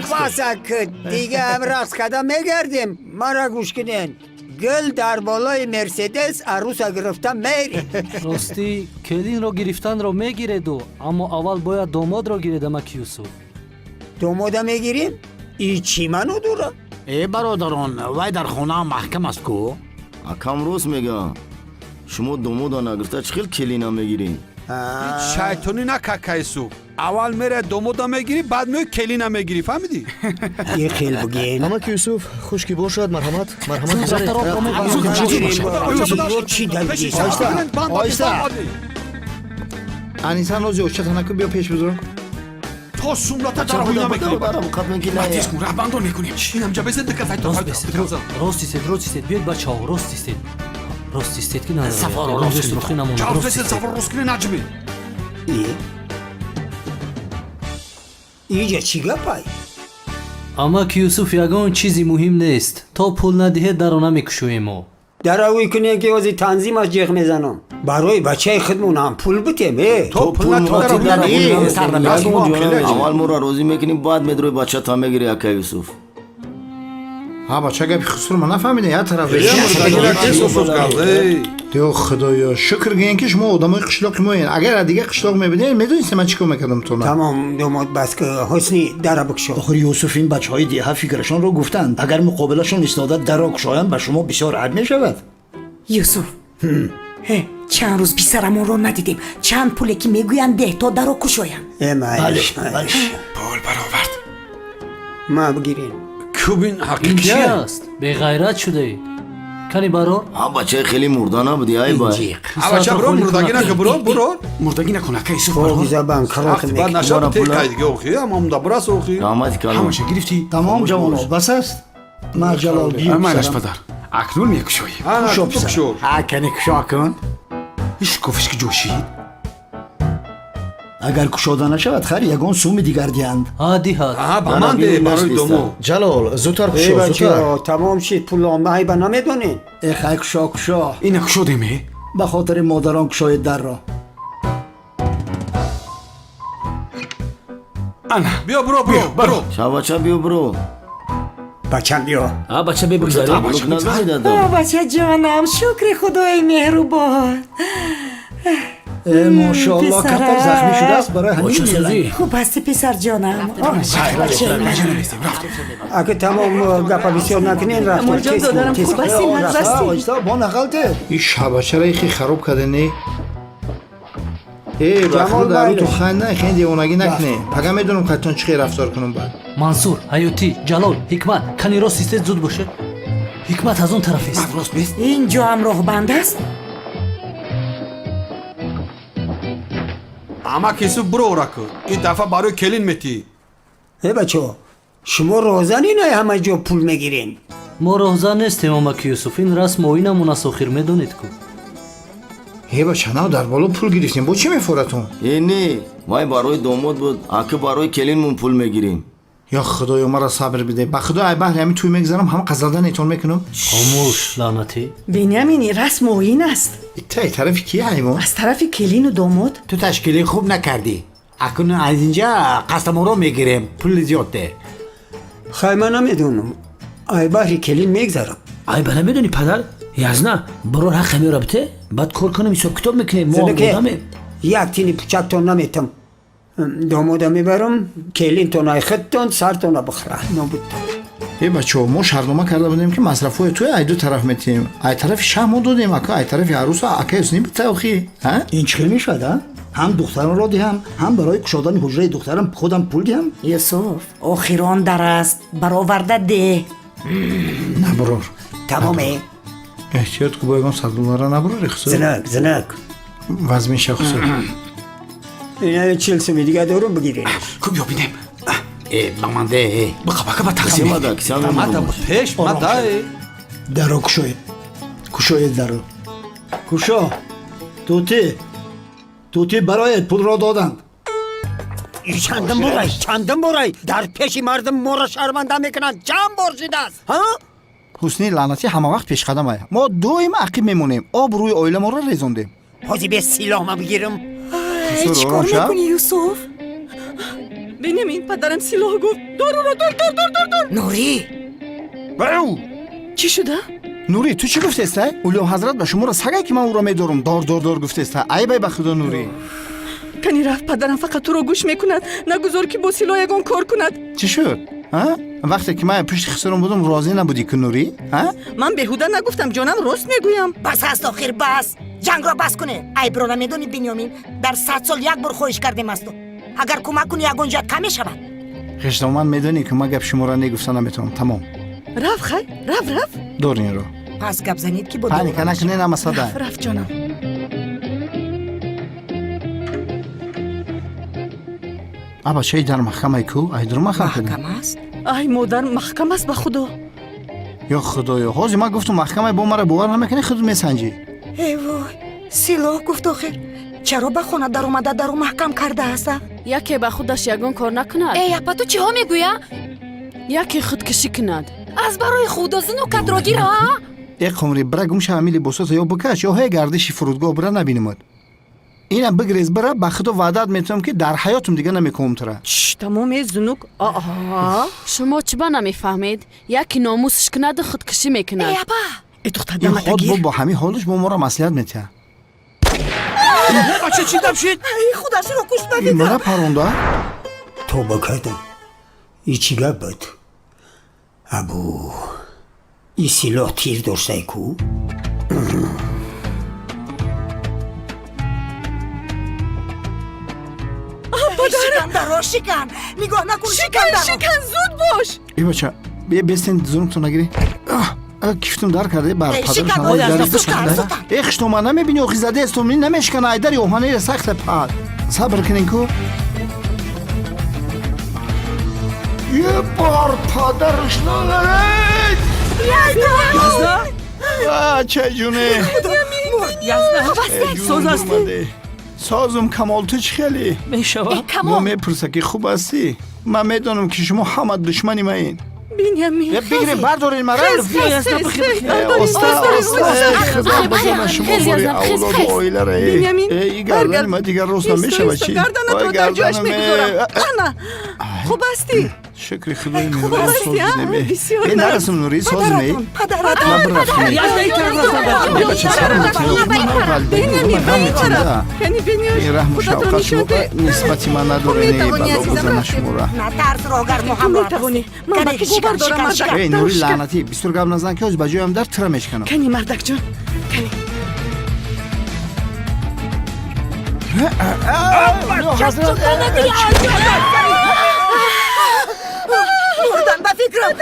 sakın. Diye emras kadar megerdim. Mara kuşkinen. Gül darbolay Mercedes arusa giriftan meyri. راستی کلین رو گرفتن رو میگیره دو اما اول باید داماد رو گیره دمک یوسف Domoda megirim. İyi çimen odura. برادران وای در خونه محکم است کو акам рост мегӯям шумо домода нагирифта чӣ хел келина мегирин شیطانی نکه یوسف اول میره دومودا میگیری بعد میای کلینا میگیری فهمیدی؟ İyi khil bugün. نمک یوسف خشکی باشد مرحمت مرحمت Çi delgi. انیسان روزی چه تنکو بیا پیش بذارم تو سومراتا در هوینا میگیری қатмекилая کن رهبندو میکنیم چی همجا بزد دکه فایت راست بستید راست استید بیاید بچه ها راست استید راست استید که نداره سفر راست روخی نمونه جاوز راست بزد استید سفر روز کنی نجمی İyi. İyice çiga pay. اما که یوسف یگان چیزی مهم نیست تا پول ندهه در رو نمیکشویم ما Daravi kune ki ozi tanzim az cih mezanam. Baroy bache khidmun ham pul bitem e. تو پول аввал моро розӣ мекунӣ баъд медрои бачата мегирӣ ака юсуф ها بچه گپی خسرو من نفهمیده یا طرف دیو خدایا شکر گین که شما آدمای قشلاقی موین اگر دیگه قشلاق میبینین میدونید من چیکار میکردم تو نه Tamam domot bas ki hosni dara bikşo. آخر یوسف این بچه های دیه فکرشان رو گفتند اگر مقابلشون ایستاده در را گشایند به شما بسیار عیب می شود یوسف چند روز بیسرمون رو ندیدیم چند پوله که میگوین ده تا در رو کشاین بله بله پول برآورد Ma bigirin. کوبین این چی حقیقیه است؟ به غیرت شده اید کنی برار؟ бачаи хеле мурда набуди ай бай بچه برو مردگی نکن برو مردگی نکن اکه یوسف Fogiza ban وقتی بعد karat نشد برو تیک پولا. دیگه اوخی اما هم برس اوخی раҳмати калон همشه گرفتی تمام جوانو بس است من جلال بیو امرش پسرم پدر اکنون میکشویی تو بکشور اکنه کشا کن هیچ گفتش که جوشید اگر کشاده نشود خیر یگان سوم دیگر دیند عادی هست آها با من ده برای دومو جلال زودتر Ey کشو زودتر bache tamam shit pulon ma hayba namedone. ای خیر کشا کشا اینه کشاده می به خاطر مادران کشاید در را انا بیا برو шабача биё برو Bacham yo. بچه بگذاری булук назари дадам بچه جانم شکر خدای مهربان ای ماشاءالله پسرم. کتر زخمی شده است برای همین میلنگ خوب هستی پسر جانم بچه Ake tamam gapa bisyor nakinen raftar Amca kes. dönerim, kes- kurban kes- senin raftar. Rasti. وایستا با نقلته این شبچه را یکی خراب کرده نه ای بخور در رو تو خند نه خیلی دیوانگی نکنه پگه میدونم خطان چی رفتار کنم بعد منصور حیاتی جلال حکمت کنی راست استید زود باشه حکمت از اون طرف است راست بیست اینجا هم راه بند است اما کسی برو رکو این دفعه برای کلین میتی Ey bache شما روزانی نه همه جا پول میگیرین. ما راهزا نیستیم اما که یوسف این رسم و اینمون از آخر میدونید کو ای بچه نه در بالا پول گرفتیم با چی میفورتون е не вай барои домод буд ака барои келинмон пул мегирем یا خدایا مرا صبر بده به خدا ای بحر همین توی میگذارم همه قزلده نیتون میکنم خاموش لعنتی بنیامین رسم و این است ای طرف کیه حیوان از طرف کلین و داماد تو تشکیلی خوب نکردی اکنون از اینجا قسم رو میگیریم پول زیاده خیمه نمیدونم. ای بحری کلین میگذارم. ای بله میدونی پدر یزنا برو حق می رابطه بعد کار کنم حساب کتاب میکنه ما آدمه یک تینی پوچک تون نمیتم. دامادا میبرم کلین تون ای خدتون سر تون بخره. نبود. ای بچه ما شرنامه کرده بودیم که مصرف های توی ای دو طرف میتیم ای طرف شهر دادیم اکا ای طرف عروس اکا اسنی بیتا اخی این چی میشود ها؟ هم دختران را دهم هم برای کشادن حجره دخترم خودم پول دهم یوسف آخران در است برآورده ده نه برور تمامه. احتیاط که بایگان $100 نبرور اخصر زنک زنک. وزمین شخص اینه 40 سومی دیگه دارم بگیرینش. خوب یا بینیم با من ده بقا با تقسیم кисимада кисам ماتا پیش ما دای در را کشاید کشاید در را کشا توتی برایت پول را دادند چندم برای در پیشی مردم مورا شرمنده میکنن جمع برشیده است ها؟ حسنی لعنتی همه وقت پیش قدم های ما دویم عقیب میمونیم آب روی آیله ما را ریزوندیم حاضی به سلاح ما بگیرم چیکار میکنی یوسف بنیامین پدرم سلاح گفت دور دور نوری برو چی شده؟ نوری تو چی گفته است؟ اولیا حضرت به شما را سگه که من او را میدارم دار گفته است. ای بای بخدا نوری کنی رفت پدرم فقط تو رو گوش میکند نگذار که با سلاح یگان کار کند. چی شد؟ وقتی که من پشت خسرم بودم راضی نبودی که نوری؟ من بهوده نگفتم جانم راست میگویم. بس هست آخر بس جنگ را بس کنه. ای برو نمیدونی بنیامین در 100 سال یک بار خواهش کردیم است. اگر کمک کنی یگان جد کمی شود. خشتم من میدونی که من گپ شما را نگفته نمیتونم. تمام رفت خیر رفت دارین رو پس گپ زنید که با پانیک نکنین اما صدا رفت جانم. ابا چی در محکمه کو؟ ای در محکمه محکم است. ای مادر محکم است به خدا. یا خدایا حاجی من گفتم محکمه با مرا باور نمیکنی خود میسنجی. ای وای سلاح گفت آخر چرا به خونه در اومده در او محکم کرده است؟ یکی به خودش یگان کار نکند. ای اپا تو چی ها میگویا؟ یکی خودکشی کند. از برای خود از نوکت را گیر ها؟ ای قمری برا گمش امیلی بساط یا بکش یا های گردشی فرودگاه برا نبینمد. اینم بگریز برا به خدا وعدت میتونم که در حیاتم دیگه نمیکنم تره. تمام زنوک شما چبا نمیفهمید؟ یکی ناموسش کند خودکشی میکند. ای اپا ای دختر این دمت خود گیر. با همین حالش با ما را مسئولیت میته. بچه چی دم شد؟ ای خودش رو کش این بدید. مرا پرونده؟ توبه کردم ای چی گپ بود؟ ابو ای سلاح تیر داشته کو؟ شکن در شکن نگاه نکن شکن زود باش. ای بچه بیستین زورم تو نگیری. کفتم در کرده بر پدرش شکن نده زودتر. ای خشتو من نمیبینی و خیزده استومنی نمیشکنه ای در یوحانه سخت پد صبر کنین کو یه بار پدرش ندارید یزده چه جونه ساز هستی؟ سازم کمال تو چی خیلی میشود؟ ما میپرسه که خوب هستی من میدونم که شما همه دشمنی ما این بنیامین بگیریم بردارین مرا استاد خدا بزنه شما باری اولاد و آیله را ای گردن ما دیگر روز نمیشه بچی گردنت رو در جاش میگذارم. انا خوب هستی؟ شکر خدای خوب مهربان هستی ساز ها؟ نمی بسیار این نرسم نوری ساز نمی پدرتون من برفتم بچه سرم کنی این رحم و شوقت رو نسبتی من نداره نه بلا بزنه شما را نه ترس رو اگر محمد میتوانی من با تو باور دارم مردک. ای نوری لعنتی بسیار گم نزن که از بجایم در تره میشکنم کنی مردک جان کنی مردن به فکرم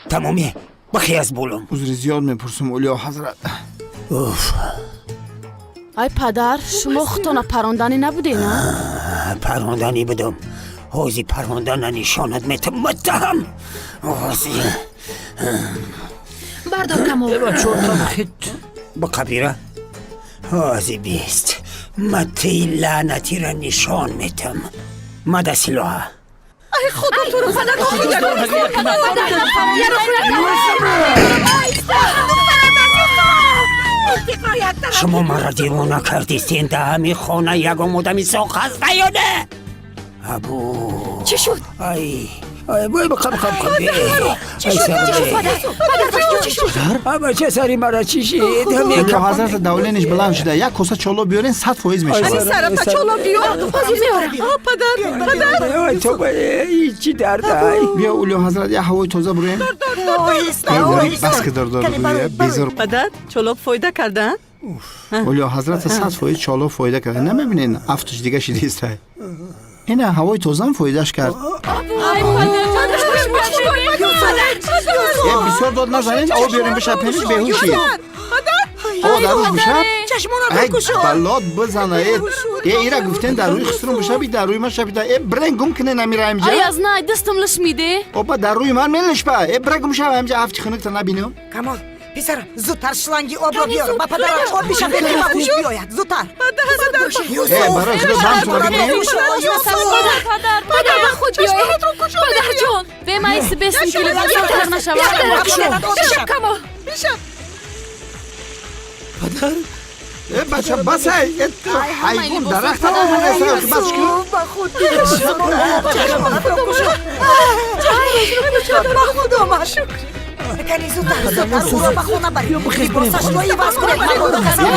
تمامیه بخی از بولم عذر زیاد میپرسم اولیا حضرت اوف ای پدر شما خودتان پراندنی نبودی نه؟ پراندنی بدم حوزی پراندن نشانت میتم متهم حوزی بردار کمو با کبیره حوزی بیست متی لعنتی را نشان میتم مده سلاح ای خدا تو رو فدا شما مرا دیوانه کردیستین در همین خانه یگم مدمی ساخ هسته یا نه ابو چی شد؟ ای بای بخم چی شد؟ اما چه سری مرا چی شید؟ اولیا حضرت دولینش بلند شده یک کسه چالو بیارین 100 فایز میشه این سرطا چالا بیار پدر تو ای چی درد بیا اولیا حضرت یه هوای تازه برویم بس که دار بیزار پدر چالا فایده کردن؟ اولیا حضرت 100 فایز چالو فایده کرده نمیبینین افتش دیگه شدیست های این هوای تازه هم فایدهش کرد یه بسیار داد نزنین او بیاریم بشه پیش بهوشی او در روش بشه ای بلاد بزنه ایره گفتن در روی خسرون بشه بی در روی من شبیده ای برنگ گم کنه نمیره همجا ای از نه دستم لش میده اوپا در روی من میلش با ای برنگ گم شب همجا هفتی خونک تا نبینم کمال پسر زودتر شلنگی آب را بیار با پدرم آب بیشم که خوش بیاید زودتر ای برای خدا دم تو نبینم پدر به خود بیایی پدر جان به من ایسی بسیم که لباس آتر نشود پدر بچه بس حیوان درخت ها آمده است بس کن با خود کنی زودتر او را به خونه بریم لیباسش رو عوض کنید من بودو کنم